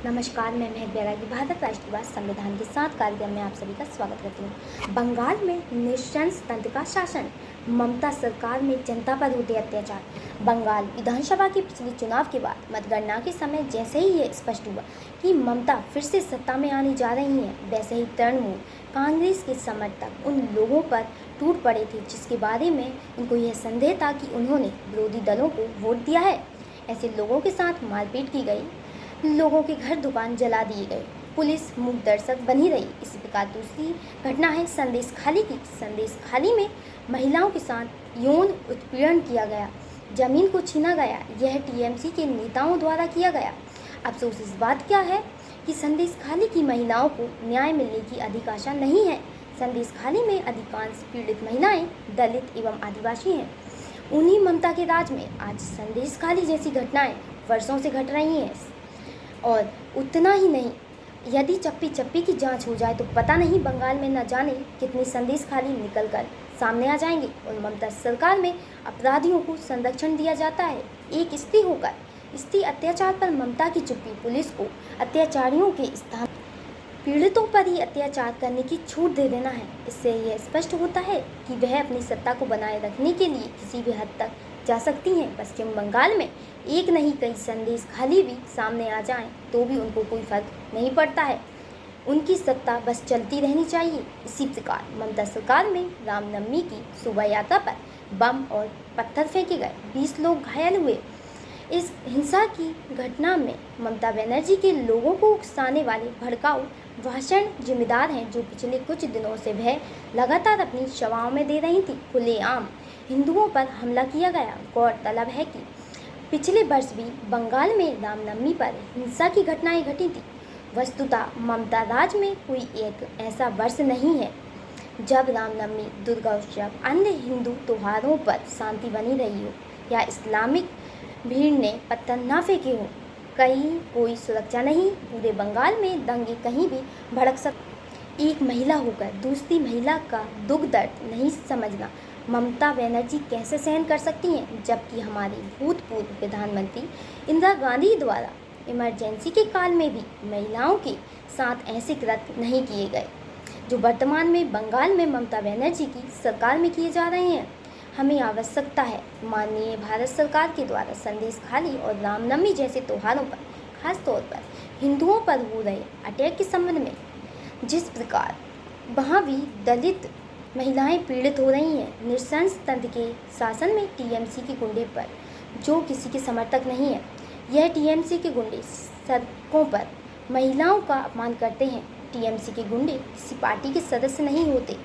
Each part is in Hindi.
नमस्कार, मैं महक बैरागी भारत राष्ट्रवाद संविधान के साथ कार्यक्रम में आप सभी का स्वागत करती हूँ। बंगाल में निःशंस तंत्र का शासन, ममता सरकार में जनता पर होते अत्याचार। बंगाल विधानसभा के पिछले चुनाव के बाद मतगणना के समय जैसे ही ये स्पष्ट हुआ कि ममता फिर से सत्ता में आने जा रही हैं, वैसे ही तृणमूल कांग्रेस के समर्थक उन लोगों पर टूट पड़े थे जिसके बारे में उनको यह संदेह था कि उन्होंने विरोधी दलों को वोट दिया है। ऐसे लोगों के साथ मारपीट की गई, लोगों के घर दुकान जला दिए गए, पुलिस मूक दर्शक बनी रही। इसी प्रकार दूसरी घटना है संदेशखाली की। संदेशखाली में महिलाओं के साथ यौन उत्पीड़न किया गया, जमीन को छीना गया। यह टीएमसी के नेताओं द्वारा किया गया। अफसोस इस बात क्या है कि संदेशखाली की महिलाओं को न्याय मिलने की अधिक आशा नहीं है। संदेशखाली में अधिकांश पीड़ित महिलाएं दलित एवं आदिवासी हैं। उन्हीं ममता के राज में आज संदेशखाली जैसी घटनाएं वर्षों से घट रही हैं। और उतना ही नहीं, यदि चप्पी चप्पी की जांच हो जाए तो पता नहीं बंगाल में न जाने कितने संदेशखाली निकल कर सामने आ जाएंगे। और ममता सरकार में अपराधियों को संरक्षण दिया जाता है। एक स्त्री होकर स्त्री अत्याचार पर ममता की चुप्पी पुलिस को अत्याचारियों के स्थान पीड़ितों पर ही अत्याचार करने की छूट दे देना है। इससे यह स्पष्ट होता है कि वह अपनी सत्ता को बनाए रखने के लिए किसी भी हद तक जा सकती हैं। पश्चिम बंगाल में एक नहीं कई संदेशखाली भी सामने आ जाएं तो भी उनको कोई फर्क नहीं पड़ता है। उनकी सत्ता बस चलती रहनी चाहिए। इसी प्रकार ममता सरकार में रामनवमी की शोभा यात्रा पर बम और पत्थर फेंके गए, 20 लोग घायल हुए। इस हिंसा की घटना में ममता बनर्जी के लोगों को उकसाने वाले भड़काऊ भाषण जिम्मेदार हैं, जो पिछले कुछ दिनों से वह लगातार अपनी सभाओं में दे रही थी। खुलेआम हिंदुओं पर हमला किया गया। गौरतलब है कि पिछले वर्ष भी बंगाल में रामनवमी पर हिंसा की घटनाएं घटी थी। वस्तुतः ममता राज में कोई एक ऐसा वर्ष नहीं है जब रामनवमी, दुर्गा उत्सव, अन्य हिंदू त्योहारों पर शांति बनी रही हो या इस्लामिक भीड़ ने पत्थर न फेंके हो। कहीं कोई सुरक्षा नहीं। पूरे बंगाल में दंगे कहीं भी भड़क सकते। एक महिला होकर दूसरी महिला का दुख दर्द नहीं समझना ममता बनर्जी कैसे सहन कर सकती हैं, जबकि हमारी भूतपूर्व प्रधानमंत्री इंदिरा गांधी द्वारा इमरजेंसी के काल में भी महिलाओं के साथ ऐसे कृत्य नहीं किए गए जो वर्तमान में बंगाल में ममता बनर्जी की सरकार में किए जा रहे हैं। हमें आवश्यकता है माननीय भारत सरकार के द्वारा संदेशखाली और रामनवमी जैसे त्योहारों पर, खासतौर पर हिंदुओं पर हो रहे अटैक के संबंध में, जिस प्रकार वहाँ भी दलित महिलाएं पीड़ित हो रही हैं, निःशंस तंत्र के शासन में टीएमसी के गुंडे पर जो किसी के समर्थक नहीं है, यह टीएमसी के गुंडे सड़कों पर महिलाओं का अपमान करते हैं। टीएमसी के गुंडे किसी पार्टी के सदस्य नहीं होते।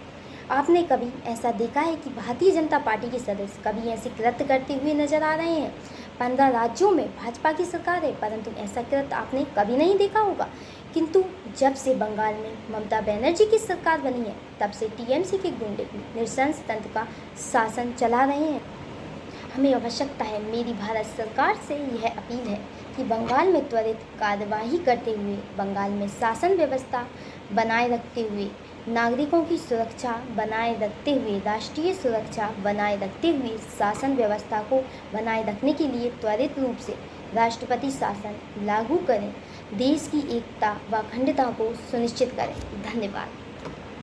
आपने कभी ऐसा देखा है कि भारतीय जनता पार्टी के सदस्य कभी ऐसे कृत्य करते हुए नजर आ रहे हैं? 15 राज्यों में भाजपा की सरकार है, परंतु ऐसा कृत्य आपने कभी नहीं देखा होगा। किंतु जब से बंगाल में ममता बनर्जी की सरकार बनी है, तब से टीएमसी के गुंडे निःशंस तंत्र का शासन चला रहे हैं। हमें आवश्यकता है, मेरी भारत सरकार से यह अपील है कि बंगाल में त्वरित कार्यवाही करते हुए, बंगाल में शासन व्यवस्था बनाए रखते हुए, नागरिकों की सुरक्षा बनाए रखते हुए, राष्ट्रीय सुरक्षा बनाए रखते हुए शासन व्यवस्था को बनाए रखने के लिए त्वरित रूप से राष्ट्रपति शासन लागू करें, देश की एकता व अखंडता को सुनिश्चित करें। धन्यवाद।